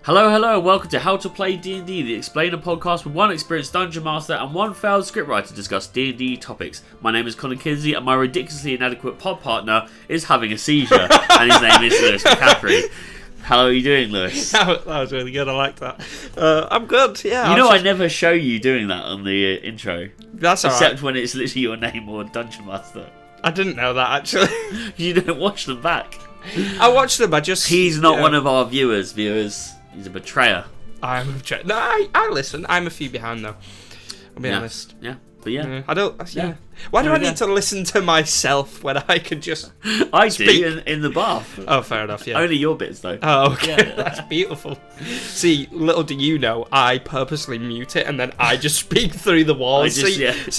Hello, and welcome to How to Play D&D, the Explainer podcast with one experienced Dungeon Master and one failed scriptwriter to discuss D&D topics. My name is Kinsey, and my ridiculously inadequate pod partner is having a seizure, and his name is Lewis McCaffery. How are you doing, Lewis? That was really good, I like that. I'm good, yeah. You know I never show you doing that on the intro. That's alright. Except when it's literally your name or Dungeon Master. I didn't know that, actually. You don't watch them back. I watched them, He's not one of our viewers. He's a betrayer. I'm a betrayer. No, I listen. I'm a few behind, though. I'll be honest. Yeah, but yeah. I don't... Yeah. Why do I need to listen to myself when I could just I speak? do, in the bath. Oh, fair enough, yeah. Only your bits, though. Oh, okay. Yeah. That's beautiful. See, little do you know, I purposely mute it and then I just speak through the walls. So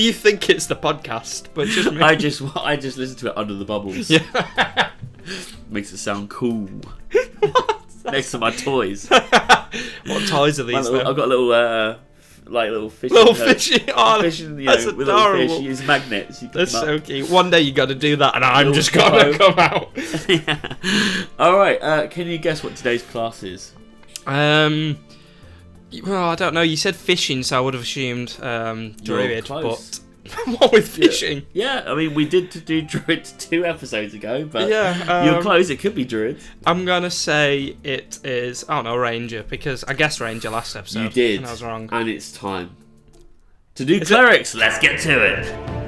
you think it's the podcast, but just me. I just listen to it under the bubbles. Yeah. Makes it sound cool. Next to my toys. What toys are these? I've got little fish. Little fishy. Oh, fishing, that's with adorable. little fish. You use magnets. You That's so cute. One day you got to do that, and I'm just gonna come out. Yeah. All right. Can you guess what today's class is? Well, I don't know. You said fishing, so I would have assumed druid, but what with fishing? Yeah, I mean, we did do druid 2 episodes ago, but yeah, you're close. It could be druid. I'm gonna say it is. I don't know, ranger, because I guessed ranger last episode. You did, and I was wrong. And it's time to do clerics. Let's get to it.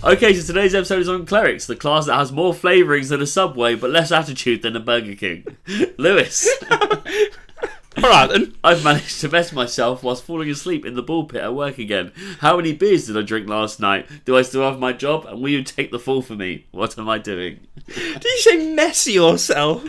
Okay, so today's episode is on Clerics, the class that has more flavourings than a Subway, but less attitude than a Burger King. Lewis. Alright then. I've managed to mess myself whilst falling asleep in the ball pit at work again. How many beers did I drink last night? Do I still have my job? And will you take the fall for me? What am I doing? Did you say mess yourself?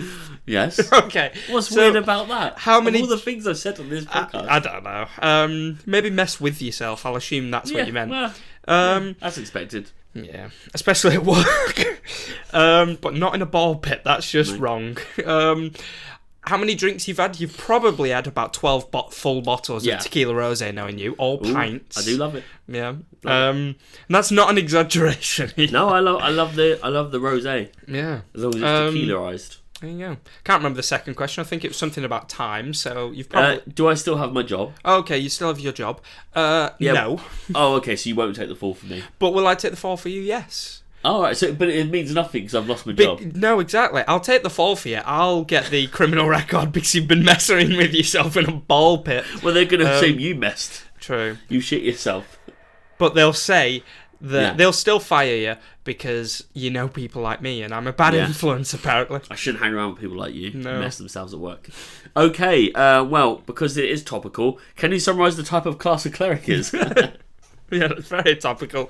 Yes. Okay. What's weird about that? How many... Of all the things I've said on this podcast. I don't know. Maybe mess with yourself. I'll assume that's what you meant. Well, that's expected. Yeah, especially at work. But not in a ball pit, that's just wrong. How many drinks you've had? You've probably had about 12 full bottles of tequila rosé, knowing you, all pints. I do love it. Yeah. And that's not an exaggeration. No, I love the rosé. Yeah. As long as it's tequila-ized. There you go. Can't remember the second question. I think it was something about time, so you've probably... do I still have my job? Okay, you still have your job. No. Oh, okay, so you won't take the fall for me. But will I take the fall for you? Yes. All right, but it means nothing because I've lost my job. No, exactly. I'll take the fall for you. I'll get the criminal record because you've been messing with yourself in a ball pit. Well, they're going to assume you messed. True. You shit yourself. But they'll say that they'll still fire you because you know people like me and I'm a bad influence, apparently. I shouldn't hang around with people like you who mess themselves at work. Okay, well, because it is topical, can you summarise the type of class a cleric is? Yeah, that's very topical.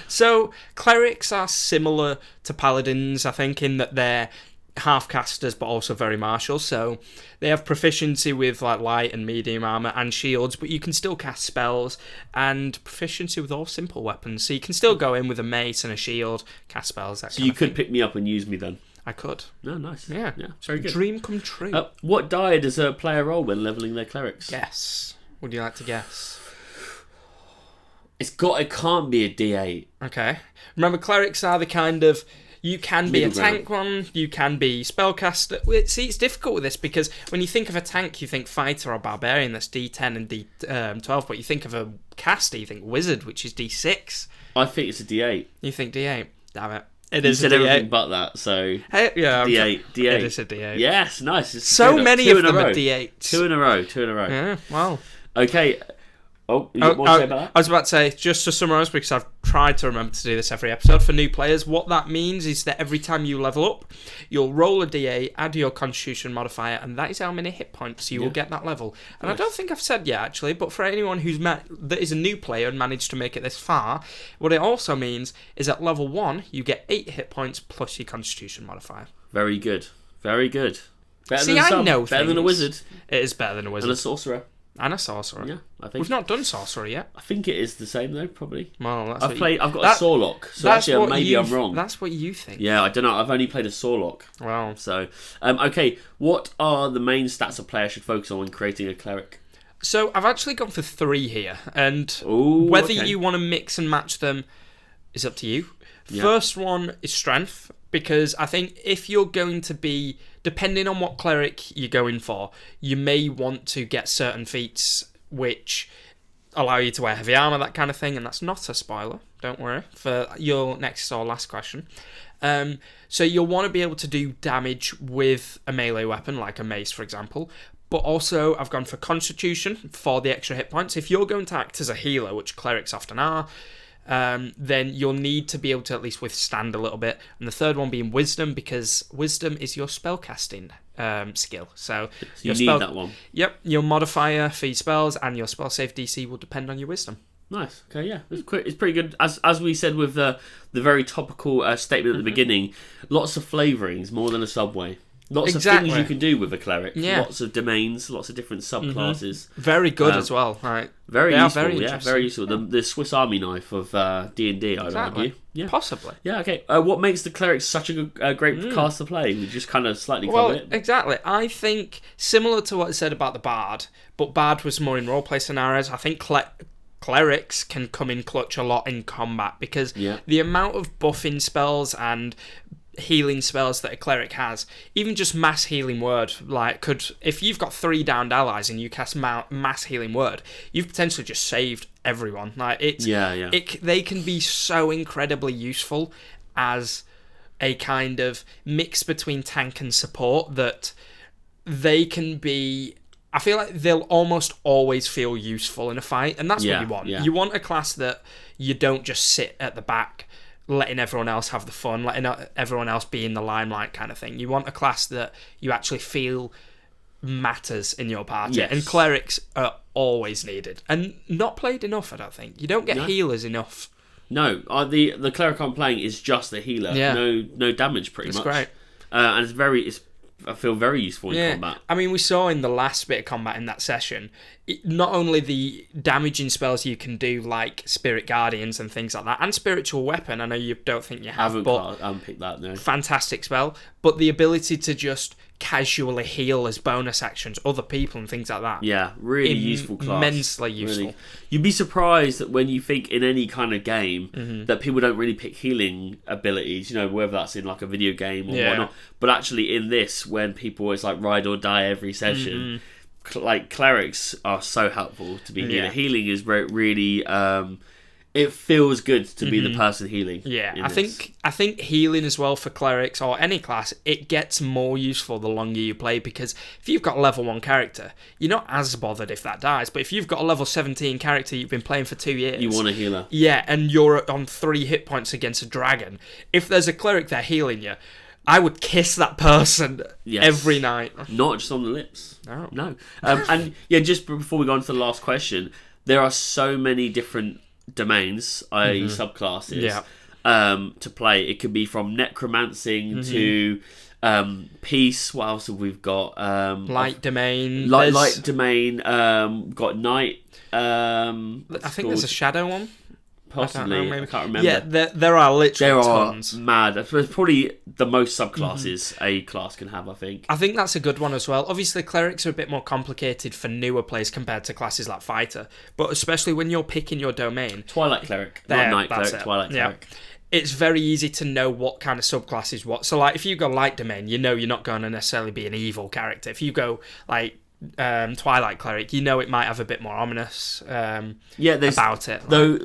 So, clerics are similar to paladins, I think, in that they're half-casters but also very martial, so they have proficiency with like light and medium armour and shields, but you can still cast spells, and proficiency with all simple weapons, so you can still go in with a mace and a shield, cast spells, that so you could pick me up and use me then? I could. No, nice. Yeah, very good. Dream come true. What die does a player roll when levelling their clerics? Guess. Would you like to guess? It can't be a D8. Okay. Remember, clerics are the kind of... You can be Middle a tank one, you can be spellcaster. See, it's difficult with this because when you think of a tank, you think fighter or barbarian, that's D10 and D12, but you think of a caster, you think wizard, which is D6. I think it's a D8. You think D8? Damn it. It is a D8. Everything but that, so... Hey, yeah, D8. It is a D8. Yes, nice. It's so many of them are D8s. 2 in a row. Yeah, wow. Okay... Oh, you want to say about that? I was about to say, just to summarise, because I've tried to remember to do this every episode for new players, what that means is that every time you level up, you'll roll a D8, add your constitution modifier, and that is how many hit points you will get that level. And nice. I don't think I've said yet, actually, but for anyone that is a new player and managed to make it this far, what it also means is at level 1, you get 8 hit points plus your constitution modifier. Very good. Very good. Better than a wizard. It is better than a wizard. And a sorcerer. And a sorcerer. Yeah, I think. We've not done sorcerer yet. I think it is the same though, probably. Well, that's I've got a Sorlock, so actually maybe I'm wrong. That's what you think. Yeah, I don't know. I've only played a Sorlock. Wow. So, okay, what are the main stats a player should focus on when creating a cleric? So I've actually gone for 3 here, and whether you want to mix and match them is up to you. Yeah. First one is strength, because I think if you're going to be, depending on what cleric you're going for, you may want to get certain feats which allow you to wear heavy armor, that kind of thing, and that's not a spoiler, don't worry, for your next or last question. So you'll want to be able to do damage with a melee weapon, like a mace, for example, but also I've gone for constitution for the extra hit points. If you're going to act as a healer, which clerics often are, then you'll need to be able to at least withstand a little bit. And the third one being wisdom, because wisdom is your spellcasting skill. So you need that one. Yep, your modifier for your spells and your spell save DC will depend on your wisdom. Nice. Okay, yeah, it's pretty good. As we said with the very topical statement at the beginning, lots of flavourings, more than a Subway. Lots of things you can do with a cleric. Yeah. Lots of domains, lots of different subclasses. Very good as well. Right. Very useful. Very useful. The Swiss Army knife of D&D, I'd argue. Yeah. Possibly. Yeah. Okay. What makes the cleric such a great cast to play? We just kind of slightly cover it. Exactly. I think similar to what I said about the Bard, but Bard was more in roleplay scenarios. I think clerics can come in clutch a lot in combat, because the amount of buffing spells and healing spells that a cleric has, even just mass healing word, if you've got 3 downed allies and you cast mass healing word, you've potentially just saved everyone. They can be so incredibly useful as a kind of mix between tank and support, that they can be, I feel like they'll almost always feel useful in a fight, and that's what you want. You want a class that you don't just sit at the back letting everyone else have the fun, letting everyone else be in the limelight kind of thing. You want a class that you actually feel matters in your party. Yes. And clerics are always needed. And not played enough, I don't think. You don't get healers enough. No, the cleric I'm playing is just a healer. Yeah. No damage, pretty much. It's great. And I feel very useful in combat. I mean, we saw in the last bit of combat in that session, not only the damaging spells you can do, like Spirit Guardians and things like that, and Spiritual Weapon, I know you don't think you have, I haven't picked that, no. Fantastic spell, but the ability to just casually heal as bonus actions other people and things like that. Yeah, really useful class. Immensely useful. Really. You'd be surprised that when you think in any kind of game that people don't really pick healing abilities, whether that's in like a video game or whatnot. But actually in this, when people always like ride or die every session, like clerics are so helpful to be healing. Healing is really it feels good to be the person healing. Yeah, I think healing as well for clerics or any class, it gets more useful the longer you play, because if you've got a level 1 character, you're not as bothered if that dies, but if you've got a level 17 character you've been playing for 2 years... You want a healer. Yeah, and you're on 3 hit points against a dragon. If there's a cleric there healing you, I would kiss that person every night. Not just on the lips. No. And just before we go on to the last question, there are so many different domains, i.e. subclasses, to play. It could be from necromancing to peace. What else have we got? Light domain. Light domain. Got night. I think there's a shadow one. Possibly, I can't remember. Yeah, there are literally tons. Mad. It's probably the most subclasses a class can have, I think. I think that's a good one as well. Obviously, clerics are a bit more complicated for newer players compared to classes like fighter, but especially when you're picking your domain. Twilight cleric, not night cleric. Twilight cleric. It's very easy to know what kind of subclass is what. So, like, if you go light domain, you're not going to necessarily be an evil character. If you go like Twilight Cleric, it might have a bit more ominous about it. Though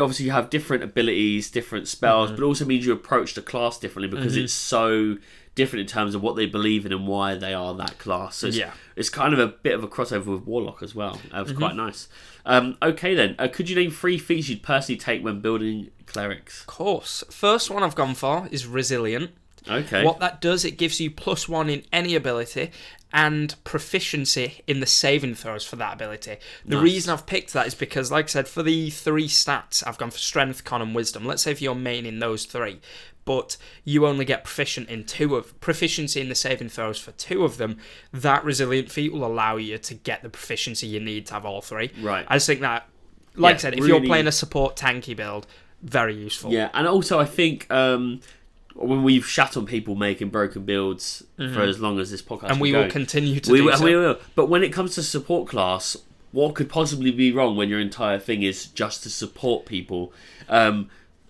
obviously you have different abilities, different spells, but it also means you approach the class differently, because it's so different in terms of what they believe in and why they are that class. So it's kind of a bit of a crossover with Warlock as well. That was quite nice. Okay then, could you name 3 feats you'd personally take when building clerics? Of course. First one I've gone for is Resilient. Okay. What that does, it gives you +1 in any ability and proficiency in the saving throws for that ability. The reason I've picked that is because, like I said, for the 3 stats, I've gone for strength, con, and wisdom. Let's say if you're main in those 3, but you only get proficiency in the saving throws for 2 of them, that resilient feat will allow you to get the proficiency you need to have all 3. Right. I just think that, like I said, if you're playing a support tanky build, very useful. Yeah, and also I think when we've shat on people making broken builds for as long as this podcast and we will will continue to do so. We will. But when it comes to support class, what could possibly be wrong when your entire thing is just to support people?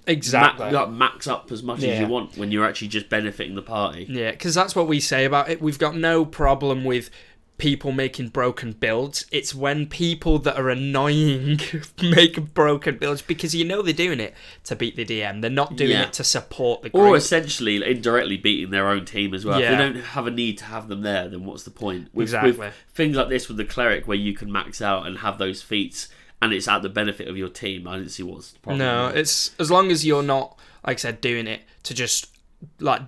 Exactly. Max up as much as you want when you're actually just benefiting the party. Yeah, because that's what we say about it. We've got no problem with people making broken builds. It's when people that are annoying make broken builds because they're doing it to beat the DM. They're not doing it to support the group. Or essentially indirectly beating their own team as well. Yeah. If they don't have a need to have them there, then what's the point? Exactly. With things like this with the Cleric where you can max out and have those feats and it's at the benefit of your team, I didn't see what's the problem. No, it's as long as you're not, like I said, doing it to just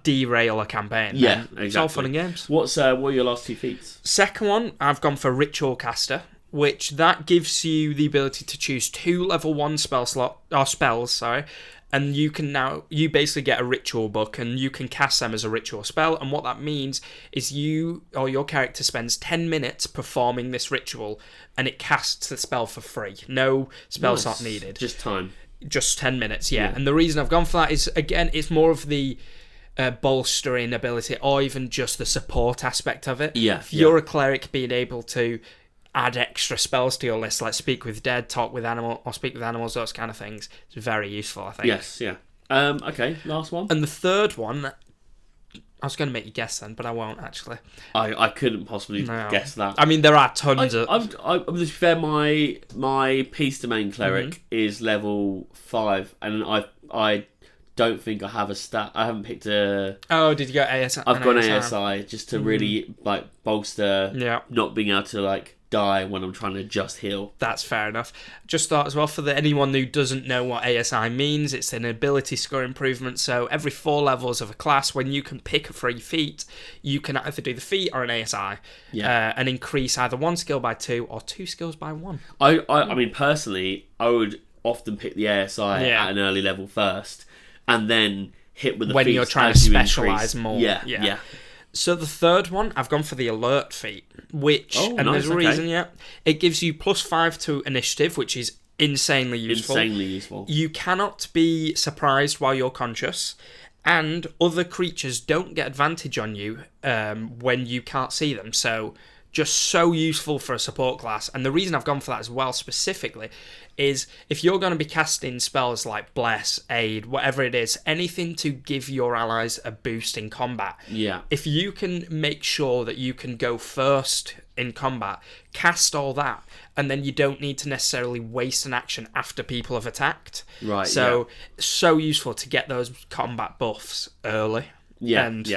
derail a campaign. Yeah, exactly. It's all fun and games. What are your last 2 feats? Second one, I've gone for Ritual Caster, which that gives you the ability to choose 2 level 1 spells, and you basically get a ritual book and you can cast them as a ritual spell, and what that means is you or your character spends 10 minutes performing this ritual and it casts the spell for free. No spell slot needed. Just time. Just 10 minutes, yeah. And the reason I've gone for that is, again, it's more of the bolstering ability or even just the support aspect of it. Yeah. If you're a cleric, being able to add extra spells to your list, like speak with dead, talk with animal, or speak with animals, those kind of things, is very useful, I think. Yes, yeah. Okay, last one. And the third one, I was going to make you guess then, but I won't actually. I couldn't possibly guess that. I mean, there are tons of. To be fair, my Peace Domain Cleric is level 5, and I don't think I have a stat. I haven't picked a. Oh, did you go ASI? I've gone ASI just to really bolster not being able to die when I'm trying to just heal. That's fair enough. Just thought as well, for anyone who doesn't know what ASI means, it's an ability score improvement. So every 4 levels of a class, when you can pick a free feat, you can either do the feat or an ASI, and increase either 1 skill by 2 or 2 skills by 1. I mean, personally, I would often pick the ASI at an early level first, and then hit with the when feats you're trying to specialise more. Yeah. So the third one, I've gone for the alert feat, which, there's a reason, it gives you +5 to initiative, which is insanely useful. You cannot be surprised while you're conscious, and other creatures don't get advantage on you when you can't see them. So just so useful for a support class. And the reason I've gone for that as well specifically is if you're going to be casting spells like Bless, Aid, whatever it is, anything to give your allies a boost in combat. Yeah. If you can make sure that you can go first in combat, cast all that, and then you don't need to necessarily waste an action after people have attacked. Right. So useful to get those combat buffs early. Yeah. And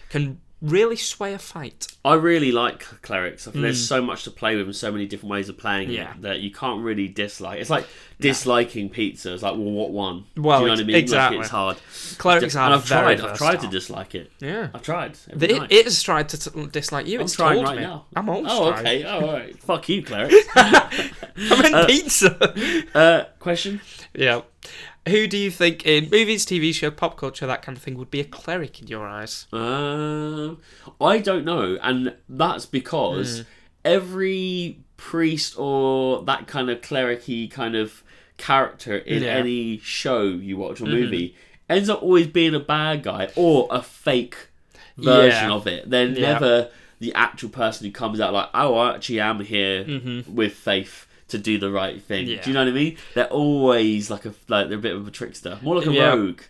can really sway a fight. I really like Clerics. I think there's so much to play with and so many different ways of playing it that you can't really dislike. It's like disliking pizza. It's like, well, what one? Well, do you know what I mean? exactly. It's hard. Clerics are I've very tried to dislike it. Yeah. I've tried. It has tried to dislike you. It's trying told right me. now. I'm always trying. Okay. Oh, all right. Fuck you, Clerics. I meant pizza. Question? Yeah. Who do you think in movies, TV show, pop culture, that kind of thing, would be a cleric in your eyes? I don't know, and that's because every priest or that kind of cleric-y kind of character in any show you watch or movie ends up always being a bad guy or a fake version of it. They're never the actual person who comes out like, oh, I actually am here with faith to do the right thing. Do you know what I mean? They're always they're a bit of a trickster, more like a rogue.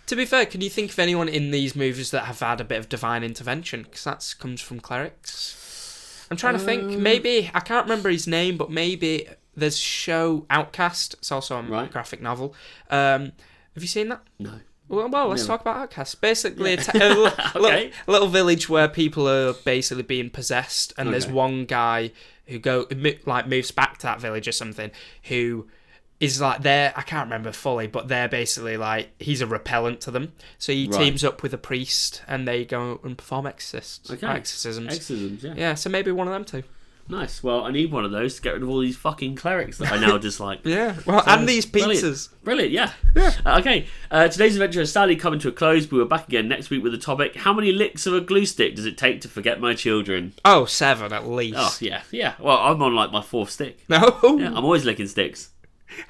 To be fair, can you think of anyone in these movies that have had a bit of divine intervention? Because that comes from clerics. I'm trying to think. Maybe I can't remember his name, but maybe there's a show Outcast. It's also a graphic novel. Have you seen that? No. Well, let's talk about Outcast. Basically, a little village where people are basically being possessed, and there's one guy who moves back to that village or something, who is there. I can't remember fully, but they're basically he's a repellent to them. So he teams up with a priest, and they go and perform exorcisms. Exorcisms, yeah. So maybe one of them too. Nice. Well, I need one of those to get rid of all these fucking clerics that I now dislike. Yeah. Well, So, and these pizzas. Brilliant, yeah. Okay, today's adventure is sadly coming to a close. We were back again next week with the topic: how many licks of a glue stick does it take to forget my children? Oh, 7 at least. Oh, yeah. Well, I'm on like my 4th stick. No. Yeah, I'm always licking sticks.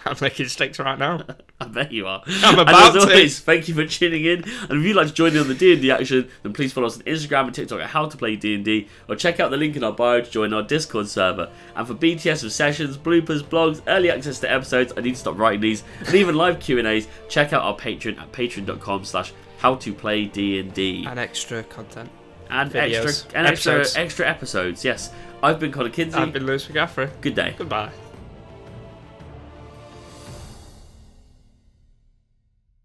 I'm making sticks right now. I bet you are. I'm about and as to. always, thank you for tuning in. And if you'd like to join in on the D&D action, then please follow us on Instagram and TikTok at How to Play D&D, or check out the link in our bio to join our Discord server. And for BTS of sessions, bloopers, blogs, early access to episodes, I need to stop writing these, and even live Q&As, check out our Patreon at patreon.com/howtoplaydnd. And extra content. And videos. extra episodes, yes. I've been Connor Kinsey. I've been Lewis McCaffery. Good day. Goodbye.